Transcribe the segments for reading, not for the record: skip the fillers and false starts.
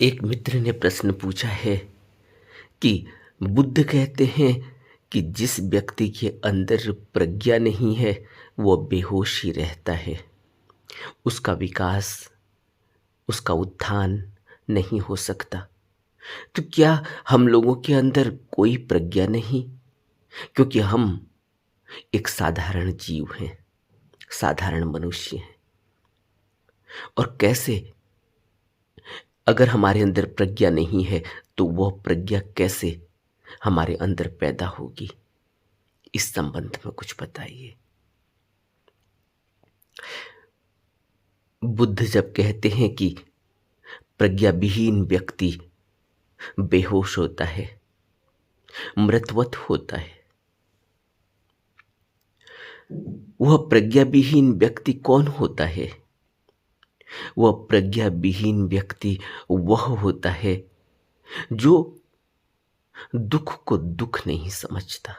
एक मित्र ने प्रश्न पूछा है कि बुद्ध कहते हैं कि जिस व्यक्ति के अंदर प्रज्ञा नहीं है वह बेहोश ही रहता है। उसका विकास, उसका उत्थान नहीं हो सकता। तो क्या हम लोगों के अंदर कोई प्रज्ञा नहीं? क्योंकि हम एक साधारण जीव हैं, साधारण मनुष्य हैं। और कैसे, अगर हमारे अंदर प्रज्ञा नहीं है तो वह प्रज्ञा कैसे हमारे अंदर पैदा होगी? इस संबंध में कुछ बताइए। बुद्ध जब कहते हैं कि प्रज्ञा विहीन व्यक्ति बेहोश होता है, मृतवत होता है, वह प्रज्ञा विहीन व्यक्ति कौन होता है? वह प्रज्ञा विहीन व्यक्ति वह होता है जो दुख को दुख नहीं समझता,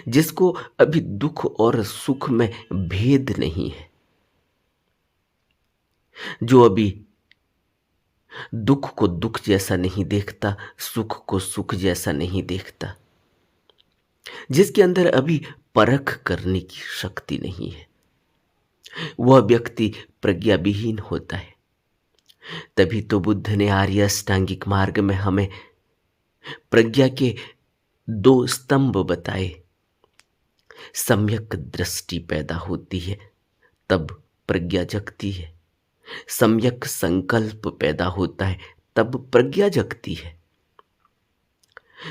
जिसको अभी दुख और सुख में भेद नहीं है, जो अभी दुख को दुख जैसा नहीं देखता, सुख को सुख जैसा नहीं देखता, जिसके अंदर अभी परख करने की शक्ति नहीं है, वह व्यक्ति प्रज्ञा विहीन होता है। तभी तो बुद्ध ने आर्य अष्टांगिक मार्ग में हमें प्रज्ञा के दो स्तंभ बताए। सम्यक दृष्टि पैदा होती है तब प्रज्ञा जगती है, सम्यक संकल्प पैदा होता है तब प्रज्ञा जगती है।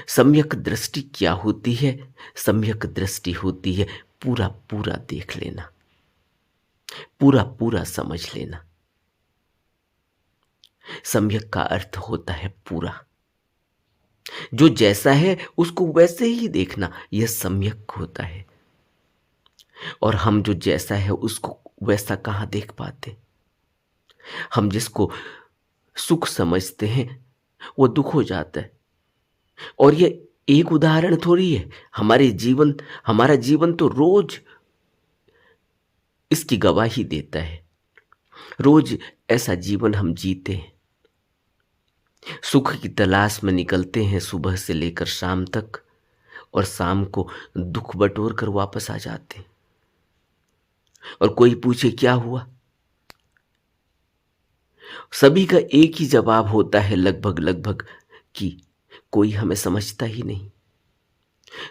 सम्यक दृष्टि क्या होती है? सम्यक दृष्टि होती है पूरा पूरा देख लेना, पूरा पूरा समझ लेना। सम्यक का अर्थ होता है पूरा, जो जैसा है उसको वैसे ही देखना, यह सम्यक होता है। और हम जो जैसा है उसको वैसा कहाँ देख पाते? हम जिसको सुख समझते हैं वो दुख हो जाता है। और ये एक उदाहरण थोड़ी है, हमारा जीवन तो रोज इसकी गवाही देता है। रोज ऐसा जीवन हम जीते हैं, सुख की तलाश में निकलते हैं सुबह से लेकर शाम तक, और शाम को दुख बटोर कर वापस आ जाते हैं। और कोई पूछे क्या हुआ, सभी का एक ही जवाब होता है लगभग लगभग कि कोई हमें समझता ही नहीं,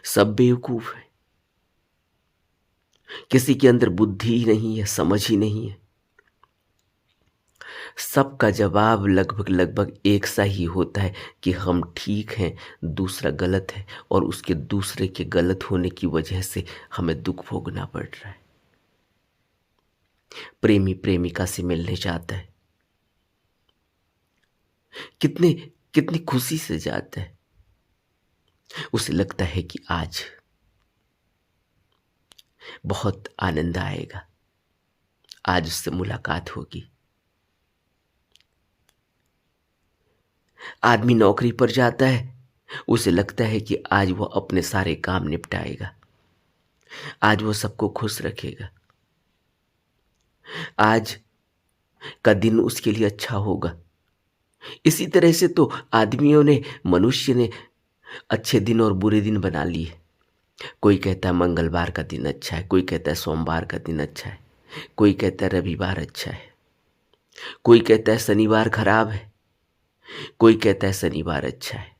सब बेवकूफ है, किसी के अंदर बुद्धि ही नहीं है, समझ ही नहीं है। सबका जवाब लगभग लगभग एक सा ही होता है कि हम ठीक हैं, दूसरा गलत है, और उसके दूसरे के गलत होने की वजह से हमें दुख भोगना पड़ रहा है। प्रेमी प्रेमिका से मिलने जाता है, कितने कितनी खुशी से जाता है, उसे लगता है कि आज बहुत आनंद आएगा, आज उससे मुलाकात होगी। आदमी नौकरी पर जाता है, उसे लगता है कि आज वो अपने सारे काम निपटाएगा, आज वो सबको खुश रखेगा, आज का दिन उसके लिए अच्छा होगा। इसी तरह से तो मनुष्य ने अच्छे दिन और बुरे दिन बना लिए। कोई कहता है मंगलवार का दिन अच्छा है, कोई कहता है सोमवार का दिन अच्छा है, कोई कहता है रविवार अच्छा है, कोई कहता है शनिवार खराब है, कोई कहता है शनिवार अच्छा है।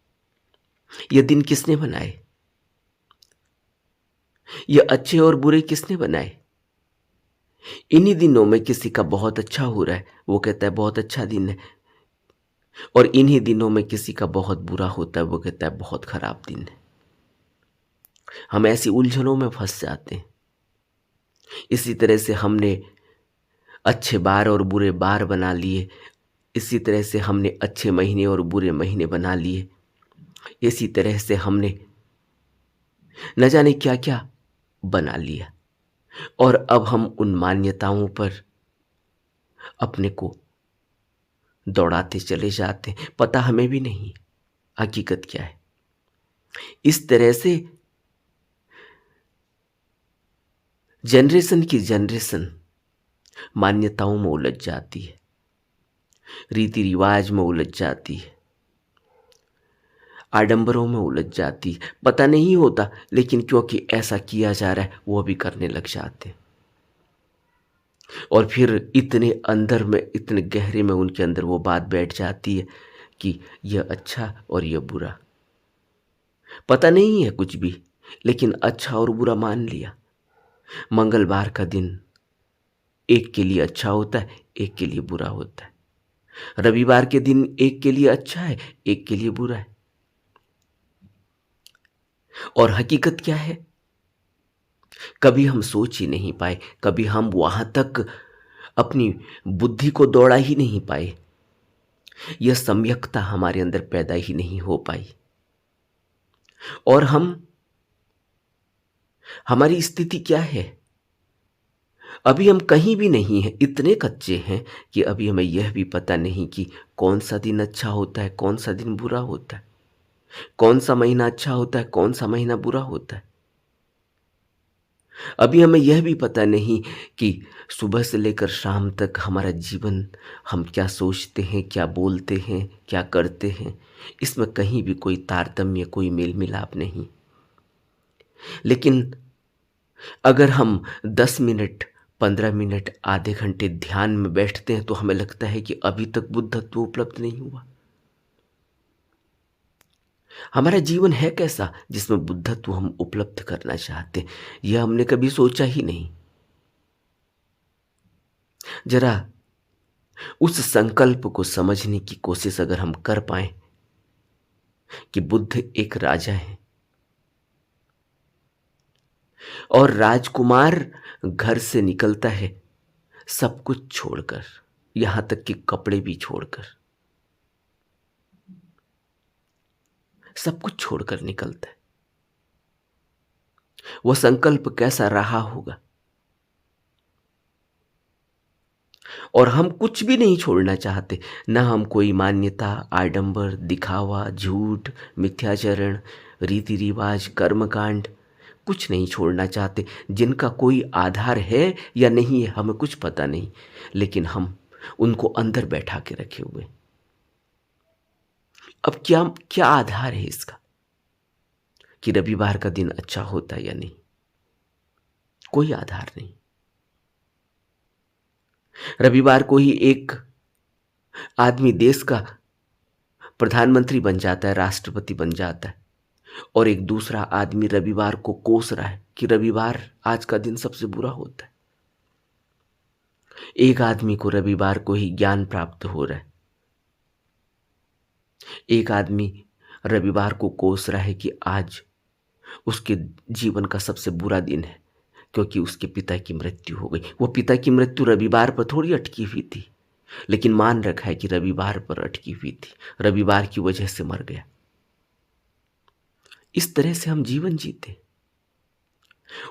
यह दिन किसने बनाए? यह अच्छे और बुरे किसने बनाए? इन्हीं दिनों में किसी का बहुत अच्छा हो रहा है, वो कहता है बहुत अच्छा दिन है, और इन्हीं दिनों में किसी का बहुत बुरा होता है, वो कहता है बहुत खराब दिन है। हम ऐसी उलझनों में फंस जाते हैं। इसी तरह से हमने अच्छे बार और बुरे बार बना लिए, इसी तरह से हमने अच्छे महीने और बुरे महीने बना लिए, इसी तरह से हमने न जाने क्या क्या बना लिया। और अब हम उन मान्यताओं पर अपने को दौड़ाते चले जाते हैं, पता हमें भी नहीं हकीकत क्या है। इस तरह से जनरेशन की जनरेशन मान्यताओं में उलझ जाती है। रीति रिवाज में उलझ जाती है, आडंबरों में उलझ जाती है। पता नहीं होता, लेकिन क्योंकि ऐसा किया जा रहा है वो भी करने लग जाते हैं। और फिर इतने अंदर में, इतने गहरे में उनके अंदर वो बात बैठ जाती है कि यह अच्छा और यह बुरा। पता नहीं है कुछ भी, लेकिन अच्छा और बुरा मान लिया। मंगलवार का दिन एक के लिए अच्छा होता है, एक के लिए बुरा होता है। रविवार के दिन एक के लिए अच्छा है, एक के लिए बुरा है। और हकीकत क्या है, कभी हम सोच ही नहीं पाए, कभी हम वहां तक अपनी बुद्धि को दौड़ा ही नहीं पाए, यह सम्यकता हमारे अंदर पैदा ही नहीं हो पाई। और हमारी स्थिति क्या है, अभी हम कहीं भी नहीं हैं, इतने कच्चे हैं कि अभी हमें यह भी पता नहीं कि कौन सा दिन अच्छा होता है, कौन सा दिन बुरा होता है, कौन सा महीना अच्छा होता है, कौन सा महीना बुरा होता है। अभी हमें यह भी पता नहीं कि सुबह से लेकर शाम तक हमारा जीवन, हम क्या सोचते हैं, क्या बोलते हैं, क्या करते हैं, इसमें कहीं भी कोई तारतम्य, कोई मेल मिलाप नहीं। लेकिन अगर हम 10 मिनट, 15 मिनट, आधे घंटे ध्यान में बैठते हैं तो हमें लगता है कि अभी तक बुद्धत्व उपलब्ध नहीं हुआ। हमारा जीवन है कैसा जिसमें बुद्धत्व हम उपलब्ध करना चाहते हैं, यह हमने कभी सोचा ही नहीं। जरा उस संकल्प को समझने की कोशिश अगर हम कर पाए कि बुद्ध एक राजा है और राजकुमार घर से निकलता है सब कुछ छोड़कर, यहां तक कि कपड़े भी छोड़कर, सब कुछ छोड़कर निकलता है, वह संकल्प कैसा रहा होगा। और हम कुछ भी नहीं छोड़ना चाहते, ना हम कोई मान्यता, आडंबर, दिखावा, झूठ, मिथ्याचरण, रीति रिवाज, कर्मकांड कुछ नहीं छोड़ना चाहते, जिनका कोई आधार है या नहीं है हमें कुछ पता नहीं, लेकिन हम उनको अंदर बैठा के रखे हुए। अब क्या क्या आधार है इसका कि रविवार का दिन अच्छा होता है या नहीं? कोई आधार नहीं। रविवार को ही एक आदमी देश का प्रधानमंत्री बन जाता है, राष्ट्रपति बन जाता है, और एक दूसरा आदमी रविवार को कोस रहा है कि रविवार आज का दिन सबसे बुरा होता है। एक आदमी को रविवार को ही ज्ञान प्राप्त हो रहा है, एक आदमी रविवार को कोस रहा है कि आज उसके जीवन का सबसे बुरा दिन है क्योंकि उसके पिता की मृत्यु हो गई। वो पिता की मृत्यु रविवार पर थोड़ी अटकी हुई थी, लेकिन मान रखा है कि रविवार पर अटकी हुई थी, रविवार की वजह से मर गया। इस तरह से हम जीवन जीते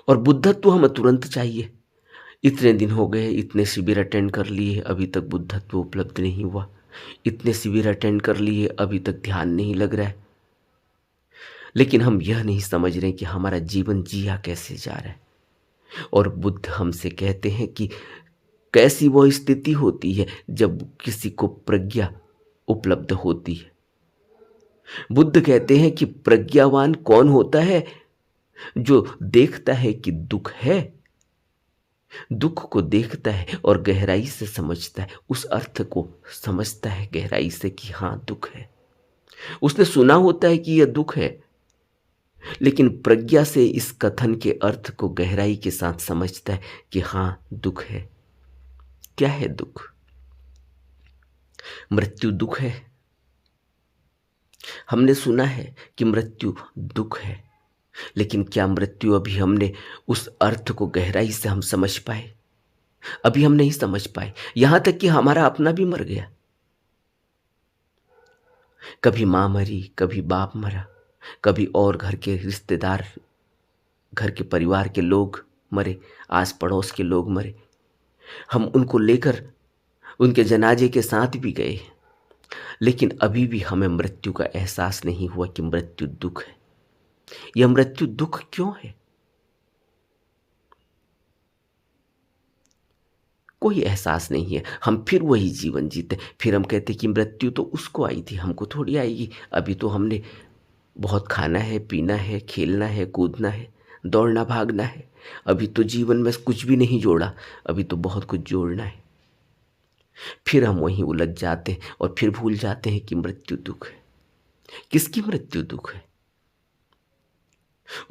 और बुद्धत्व हमें तुरंत चाहिए। इतने दिन हो गए, इतने शिविर अटेंड कर लिए, अभी तक बुद्धत्व उपलब्ध नहीं हुआ। इतने शिविर अटेंड कर लिए, अभी तक ध्यान नहीं लग रहा है। लेकिन हम यह नहीं समझ रहे कि हमारा जीवन जिया कैसे जा रहा है। और बुद्ध हमसे कहते हैं कि कैसी वो स्थिति होती है जब किसी को प्रज्ञा उपलब्ध होती है। बुद्ध कहते हैं कि प्रज्ञावान कौन होता है? जो देखता है कि दुख है, दुख को देखता है और गहराई से समझता है, उस अर्थ को समझता है गहराई से कि हाँ दुख है। उसने सुना होता है कि यह दुख है, लेकिन प्रज्ञा से इस कथन के अर्थ को गहराई के साथ समझता है कि हाँ दुख है। क्या है दुख? मृत्यु दुख है। हमने सुना है कि मृत्यु दुख है, लेकिन क्या मृत्यु अभी हमने उस अर्थ को गहराई से हम समझ पाए? अभी हम नहीं समझ पाए। यहां तक कि हमारा अपना भी मर गया। कभी मां मरी, कभी बाप मरा, कभी और घर के रिश्तेदार, घर के परिवार के लोग मरे, आस पड़ोस के लोग मरे। हम उनको लेकर उनके जनाजे के साथ भी गए, लेकिन अभी भी हमें मृत्यु का एहसास नहीं हुआ कि मृत्यु दुख है। यह मृत्यु दुख क्यों है? कोई एहसास नहीं है। हम फिर वही जीवन जीते, फिर हम कहते कि मृत्यु तो उसको आई थी, हमको थोड़ी आएगी। अभी तो हमने बहुत खाना है, पीना है, खेलना है, कूदना है, दौड़ना भागना है। अभी तो जीवन में कुछ भी नहीं जोड़ा, अभी तो बहुत कुछ जोड़ना है। फिर हम वहीं उलझ जाते हैं और फिर भूल जाते हैं कि मृत्यु दुख है। किसकी मृत्यु दुख है?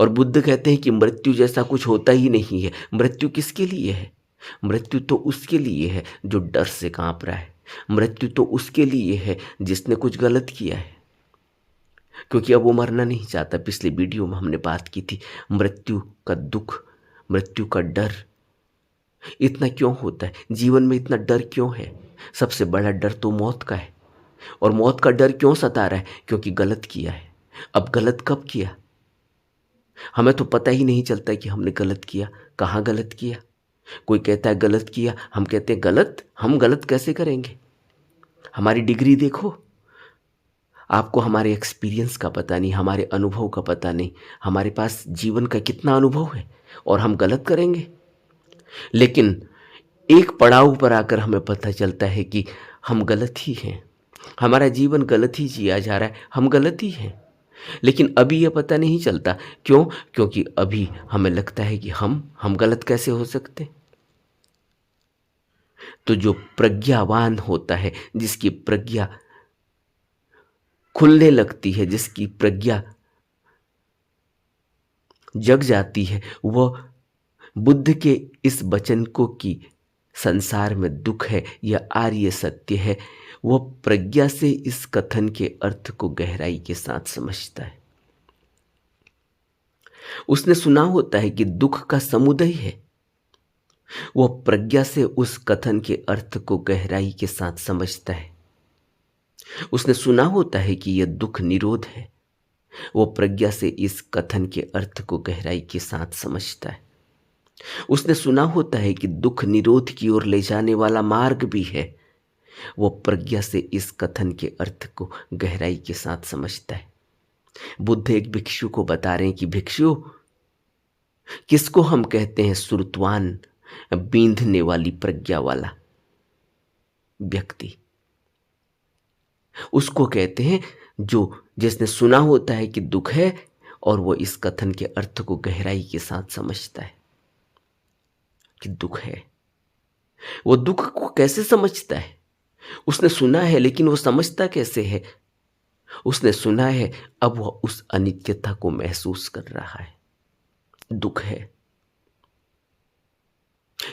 और बुद्ध कहते हैं कि मृत्यु जैसा कुछ होता ही नहीं है। मृत्यु किसके लिए है? मृत्यु तो उसके लिए है जो डर से कांप रहा है। मृत्यु तो उसके लिए है जिसने कुछ गलत किया है, क्योंकि अब वो मरना नहीं चाहता। पिछले वीडियो में हमने बात की थी, मृत्यु का दुख, मृत्यु का डर इतना क्यों होता है, जीवन में इतना डर क्यों है? सबसे बड़ा डर तो मौत का है। और मौत का डर क्यों सता रहा है? क्योंकि गलत किया है। अब गलत कब किया, हमें तो पता ही नहीं चलता कि हमने गलत किया, कहाँ गलत किया। कोई कहता है गलत किया, हम कहते हैं गलत, हम गलत कैसे करेंगे? हमारी डिग्री देखो, आपको हमारे एक्सपीरियंस का पता नहीं, हमारे अनुभव का पता नहीं, हमारे पास जीवन का कितना अनुभव है, और हम गलत करेंगे। लेकिन एक पड़ाव पर आकर हमें पता चलता है कि हम गलत ही हैं, हमारा जीवन गलत ही जिया जा रहा है, हम गलत ही हैं। लेकिन अभी यह पता नहीं चलता। क्यों? क्योंकि अभी हमें लगता है कि हम गलत कैसे हो सकते। तो जो प्रज्ञावान होता है, जिसकी प्रज्ञा खुलने लगती है, जिसकी प्रज्ञा जग जाती है, वह बुद्ध के इस वचन को कि संसार में दुख है, यह आर्य सत्य है, वह प्रज्ञा से इस कथन के अर्थ को गहराई के साथ समझता है। उसने सुना होता है कि दुख का समुदय है, वह प्रज्ञा से उस कथन के अर्थ को गहराई के साथ समझता है। उसने सुना होता है कि यह दुख निरोध है, वो प्रज्ञा से इस कथन के अर्थ को गहराई के साथ समझता है। उसने सुना होता है कि दुख निरोध की ओर ले जाने वाला मार्ग भी है, वो प्रज्ञा से इस कथन के अर्थ को गहराई के साथ समझता है। बुद्ध एक भिक्षु को बता रहे हैं कि भिक्षु, किसको हम कहते हैं सुरतवान, बींधने वाली प्रज्ञा वाला व्यक्ति? उसको कहते हैं जिसने सुना होता है कि दुख है और वो इस कथन के अर्थ को गहराई के साथ समझता है कि दुख है। वो दुख को कैसे समझता है? उसने सुना है, लेकिन वो समझता कैसे है? उसने सुना है, अब वह उस अनित्यता को महसूस कर रहा है। दुख है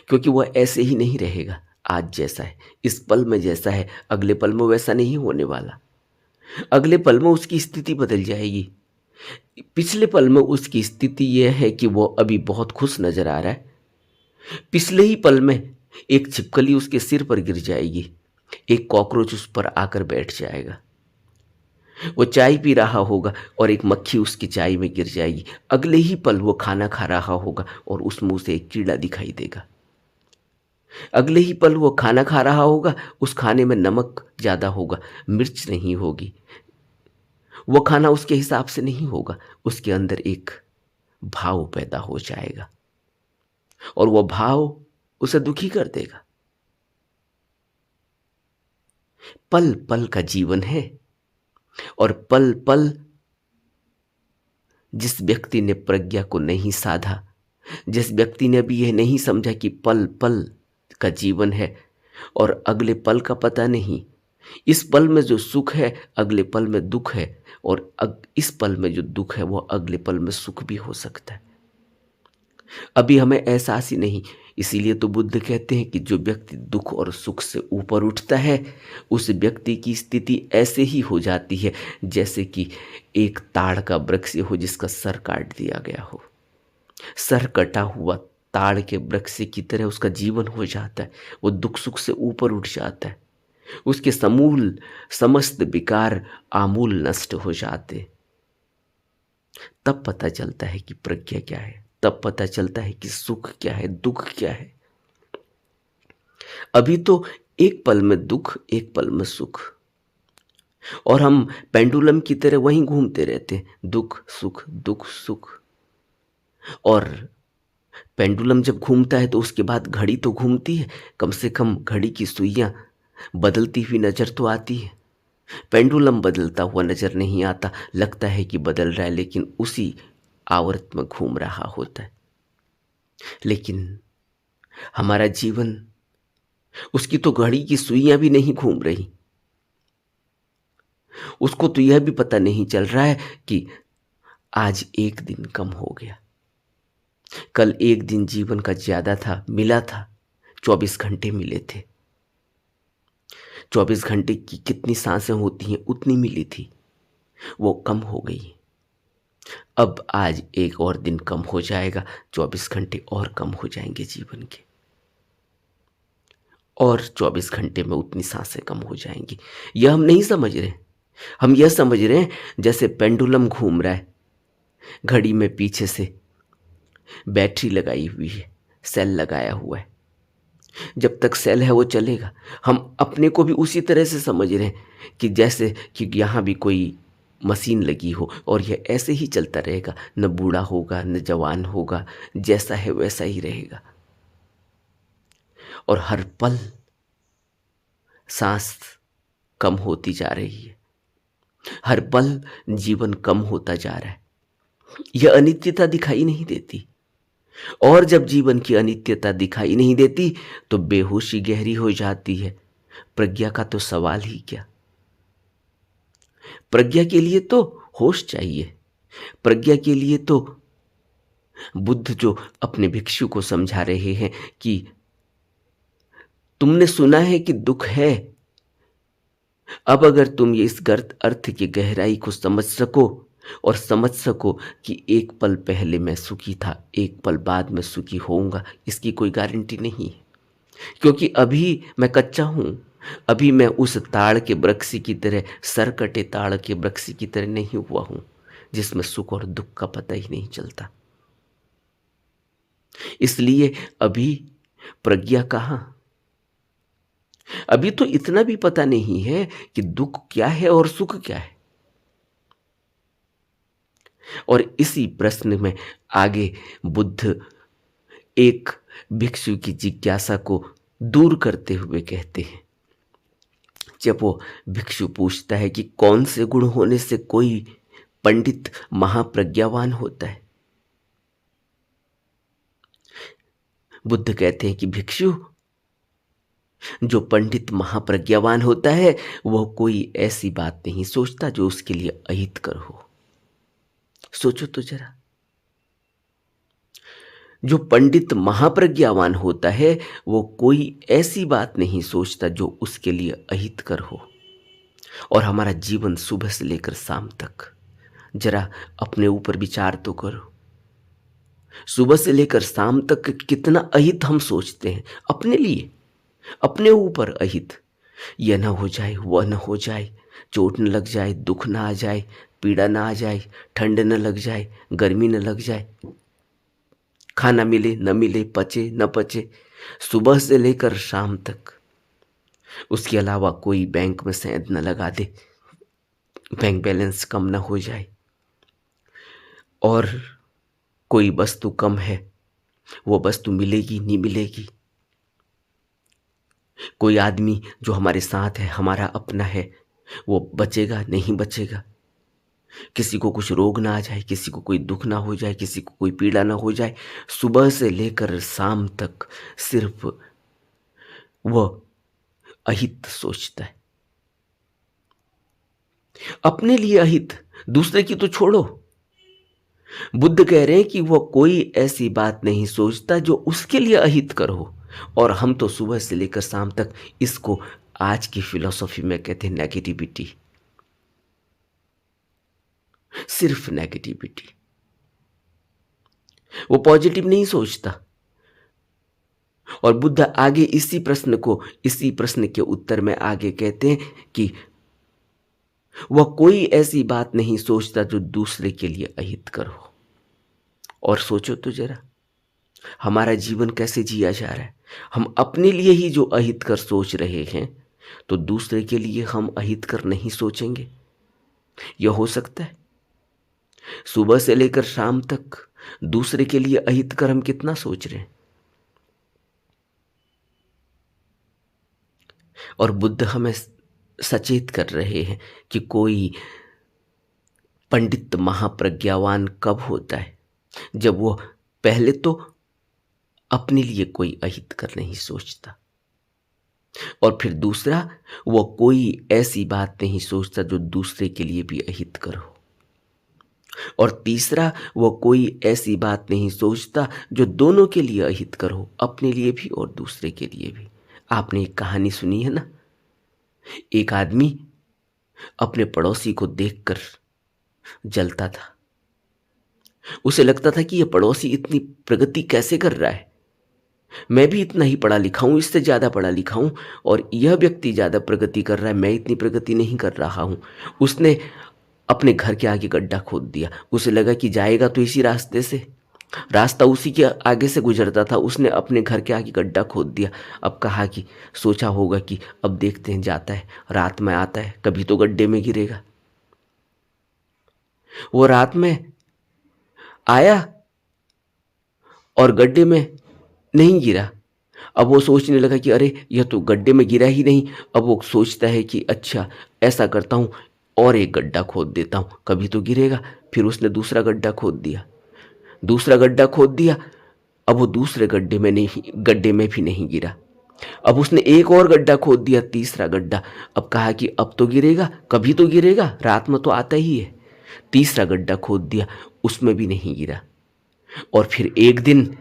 क्योंकि वह ऐसे ही नहीं रहेगा। आज जैसा है, इस पल में जैसा है, अगले पल में वैसा नहीं होने वाला। अगले पल में उसकी स्थिति बदल जाएगी। पिछले पल में उसकी स्थिति यह है कि वो अभी बहुत खुश नजर आ रहा है, पिछले ही पल में एक छिपकली उसके सिर पर गिर जाएगी, एक कॉकरोच उस पर आकर बैठ जाएगा। वो चाय पी रहा होगा और एक मक्खी उसकी चाय में गिर जाएगी। अगले ही पल वो खाना खा रहा होगा और उस मुंह से एक कीड़ा दिखाई देगा। अगले ही पल वो खाना खा रहा होगा, उस खाने में नमक ज्यादा होगा, मिर्च नहीं होगी। वो खाना उसके हिसाब से नहीं होगा, उसके अंदर एक भाव पैदा हो जाएगा और वो भाव उसे दुखी कर देगा। पल पल का जीवन है, और पल पल जिस व्यक्ति ने प्रज्ञा को नहीं साधा, जिस व्यक्ति ने भी यह नहीं समझा कि पल पल का जीवन है और अगले पल का पता नहीं, इस पल में जो सुख है अगले पल में दुख है, और इस पल में जो दुख है वो अगले पल में सुख भी हो सकता है। अभी हमें एहसास ही नहीं। इसीलिए तो बुद्ध कहते हैं कि जो व्यक्ति दुख और सुख से ऊपर उठता है, उस व्यक्ति की स्थिति ऐसे ही हो जाती है जैसे कि एक ताड़ का वृक्ष हो जिसका सर काट दिया गया हो। सर कटा हुआ ताड़ के वृक्ष की तरह उसका जीवन हो जाता है। वो दुख सुख से ऊपर उठ जाता है, उसके समूल समस्त विकार आमूल नष्ट हो जाते। तब पता चलता है कि प्रज्ञा क्या है, तब पता चलता है कि सुख क्या है, दुख क्या है। अभी तो एक पल में दुख, एक पल में सुख, और हम पेंडुलम की तरह वहीं घूमते रहते हैं, दुख सुख दुख सुख। और पेंडुलम जब घूमता है तो उसके बाद घड़ी तो घूमती है, कम से कम घड़ी की सुइयां बदलती हुई नजर तो आती है। पेंडुलम बदलता हुआ नजर नहीं आता, लगता है कि बदल रहा है लेकिन उसी आवर्त में घूम रहा होता है। लेकिन हमारा जीवन, उसकी तो घड़ी की सुइयां भी नहीं घूम रही। उसको तो यह भी पता नहीं चल रहा है कि आज एक दिन कम हो गया, कल एक दिन जीवन का ज्यादा था, मिला था, 24 घंटे मिले थे। 24 घंटे की कितनी सांसें होती हैं उतनी मिली थी, वो कम हो गई। अब आज एक और दिन कम हो जाएगा, 24 घंटे और कम हो जाएंगे जीवन के, और 24 घंटे में उतनी सांसें कम हो जाएंगी। यह हम नहीं समझ रहे। हम यह समझ रहे हैं जैसे पेंडुलम घूम रहा है, घड़ी में पीछे से बैटरी लगाई हुई है, सेल लगाया हुआ है, जब तक सेल है वो चलेगा। हम अपने को भी उसी तरह से समझ रहे हैं कि जैसे कि यहाँ भी कोई मशीन लगी हो और यह ऐसे ही चलता रहेगा, न बूढ़ा होगा न जवान होगा, जैसा है वैसा ही रहेगा। और हर पल सांस कम होती जा रही है, हर पल जीवन कम होता जा रहा है। यह अनित्यता दिखाई नहीं देती, और जब जीवन की अनित्यता दिखाई नहीं देती तो बेहोशी गहरी हो जाती है। प्रज्ञा का तो सवाल ही क्या। प्रज्ञा के लिए तो होश चाहिए। प्रज्ञा के लिए तो बुद्ध जो अपने भिक्षु को समझा रहे हैं कि तुमने सुना है कि दुख है, अब अगर तुम ये इस गर्त अर्थ की गहराई को समझ सको और समझ सको कि एक पल पहले मैं सुखी था, एक पल बाद में सुखी होऊंगा, इसकी कोई गारंटी नहीं है, क्योंकि अभी मैं कच्चा हूं। अभी मैं उस ताड़ के वृक्ष की तरह, सरकटे ताड़ के वृक्ष की तरह नहीं हुआ हूं जिसमें सुख और दुख का पता ही नहीं चलता। इसलिए अभी प्रज्ञा कहां। अभी तो इतना भी पता नहीं है कि दुख क्या है और सुख क्या है। और इसी प्रश्न में आगे बुद्ध एक भिक्षु की जिज्ञासा को दूर करते हुए कहते हैं। जब वो भिक्षु पूछता है कि कौन से गुण होने से कोई पंडित महाप्रज्ञावान होता है, बुद्ध कहते हैं कि भिक्षु, जो पंडित महाप्रज्ञावान होता है वह कोई ऐसी बात नहीं सोचता जो उसके लिए अहितकर हो। सोचो तो जरा, जो पंडित महाप्रज्ञावान होता है वो कोई ऐसी बात नहीं सोचता जो उसके लिए अहितकर हो। और हमारा जीवन सुबह से लेकर शाम तक, जरा अपने ऊपर विचार तो करो, सुबह से लेकर शाम तक कितना अहित हम सोचते हैं अपने लिए, अपने ऊपर अहित। यह ना हो जाए, वह ना हो जाए, चोट न लग जाए, दुख ना आ जाए, पीड़ा ना आ जाए, ठंड न लग जाए, गर्मी न लग जाए, खाना मिले न मिले, पचे न पचे, सुबह से लेकर शाम तक। उसके अलावा कोई बैंक में सेंध न लगा दे, बैंक बैलेंस कम न हो जाए, और कोई वस्तु कम है वो वस्तु मिलेगी नहीं मिलेगी, कोई आदमी जो हमारे साथ है, हमारा अपना है, वो बचेगा नहीं बचेगा, किसी को कुछ रोग ना आ जाए, किसी को कोई दुख ना हो जाए, किसी को कोई पीड़ा ना हो जाए। सुबह से लेकर शाम तक सिर्फ वह अहित सोचता है, अपने लिए अहित, दूसरे की तो छोड़ो। बुद्ध कह रहे हैं कि वह कोई ऐसी बात नहीं सोचता जो उसके लिए अहित कर हो। और हम तो सुबह से लेकर शाम तक इसको आज की फिलॉसफी में कहते हैं नेगेटिविटी, सिर्फ नेगेटिविटी। वो पॉजिटिव नहीं सोचता। और बुद्ध आगे इसी प्रश्न के उत्तर में आगे कहते हैं कि वह कोई ऐसी बात नहीं सोचता जो दूसरे के लिए अहितकर हो। और सोचो तो जरा, हमारा जीवन कैसे जिया जा रहा है। हम अपने लिए ही जो अहितकर सोच रहे हैं, तो दूसरे के लिए हम अहितकर नहीं सोचेंगे। यह हो सकता है? सुबह से लेकर शाम तक दूसरे के लिए अहितकर हम कितना सोच रहे हैं। और बुद्ध हमें सचेत कर रहे हैं कि कोई पंडित महाप्रज्ञावान कब होता है, जब वो पहले तो अपने लिए कोई अहितकर नहीं सोचता, और फिर दूसरा, वो कोई ऐसी बात नहीं सोचता जो दूसरे के लिए भी अहितकर हो, और तीसरा, वो कोई ऐसी बात नहीं सोचता जो दोनों के लिए अहितकर हो, अपने लिए भी और दूसरे के लिए भी। आपने एक कहानी सुनी है ना, एक आदमी अपने पड़ोसी को देखकर जलता था। उसे लगता था कि यह पड़ोसी इतनी प्रगति कैसे कर रहा है, मैं भी इतना ही पढ़ा लिखा हूं, इससे ज्यादा पढ़ा लिखा हूं, और यह व्यक्ति ज्यादा प्रगति कर रहा है, मैं इतनी प्रगति नहीं कर रहा हूं। उसने अपने घर के आगे गड्ढा खोद दिया। उसे लगा कि जाएगा तो इसी रास्ते से, रास्ता उसी के आगे से गुजरता था। उसने अपने घर के आगे गड्ढा खोद दिया। अब कहा कि सोचा होगा कि अब देखते हैं, जाता है, रात में आता है, कभी तो गड्ढे में गिरेगा। वो रात में आया और गड्ढे में नहीं गिरा। अब वो सोचने लगा कि अरे यह तो गड्ढे में गिरा ही नहीं। अब वो सोचता है कि अच्छा ऐसा करता हूँ, और एक गड्ढा खोद देता हूँ, कभी तो गिरेगा। फिर उसने दूसरा गड्ढा खोद दिया, दूसरा गड्ढा खोद दिया। अब वो दूसरे गड्ढे में भी नहीं गिरा। अब उसने एक और गड्ढा खोद दिया, तीसरा गड्ढा। अब कहा कि अब तो गिरेगा, कभी तो गिरेगा, रात में तो आता ही है। तीसरा गड्ढा खोद दिया, उसमें भी नहीं गिरा। और फिर एक दिन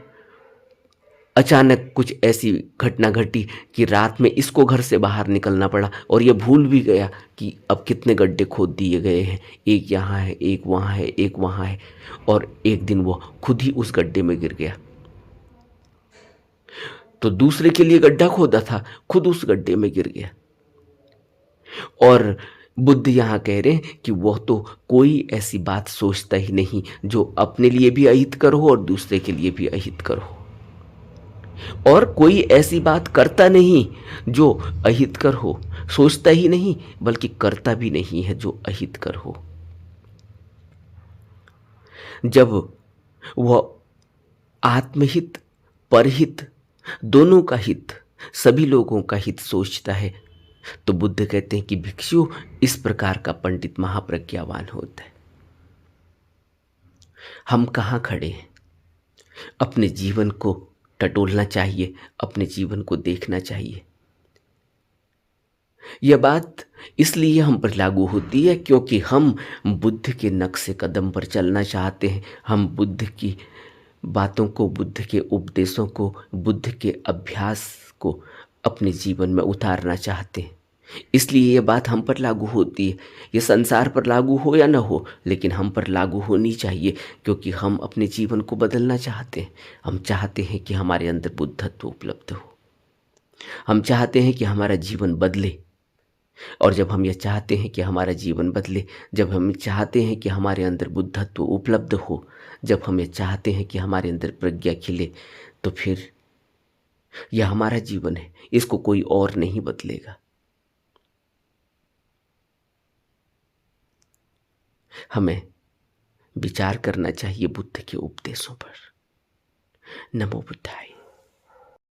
अचानक कुछ ऐसी घटना घटी कि रात में इसको घर से बाहर निकलना पड़ा, और यह भूल भी गया कि अब कितने गड्ढे खोद दिए गए हैं, एक यहाँ है, एक वहाँ है, एक वहाँ है। और एक दिन वो खुद ही उस गड्ढे में गिर गया। तो दूसरे के लिए गड्ढा खोदा था, खुद उस गड्ढे में गिर गया। और बुद्ध यहाँ कह रहे हैं कि वह तो कोई ऐसी बात सोचता ही नहीं जो अपने लिए भी अहितकर हो और दूसरे के लिए भी अहितकर हो, और कोई ऐसी बात करता नहीं जो अहितकर हो। सोचता ही नहीं बल्कि करता भी नहीं है जो अहितकर हो। जब वह आत्महित, परहित, दोनों का हित, सभी लोगों का हित सोचता है, तो बुद्ध कहते हैं कि भिक्षु इस प्रकार का पंडित महाप्रज्ञावान होता है। हम कहाँ खड़े हैं? अपने जीवन को टटोलना चाहिए, अपने जीवन को देखना चाहिए। यह बात इसलिए हम पर लागू होती है क्योंकि हम बुद्ध के नक्शे कदम पर चलना चाहते हैं। हम बुद्ध की बातों को, बुद्ध के उपदेशों को, बुद्ध के अभ्यास को अपने जीवन में उतारना चाहते हैं। इसलिए यह बात हम पर लागू होती है। ये संसार पर लागू हो या न हो, लेकिन हम पर लागू होनी चाहिए, क्योंकि हम अपने जीवन को बदलना चाहते हैं। हम चाहते हैं कि हमारे अंदर बुद्धत्व उपलब्ध हो। हम चाहते हैं कि हमारा जीवन बदले। और जब हम यह चाहते हैं कि हमारा जीवन बदले, जब हम चाहते हैं कि हमारे अंदर बुद्धत्व उपलब्ध हो, जब हम यह चाहते हैं कि हमारे अंदर प्रज्ञा खिले, तो फिर यह हमारा जीवन है, इसको कोई और नहीं बदलेगा। हमें विचार करना चाहिए बुद्ध के उपदेशों पर। नमो बुद्धाय।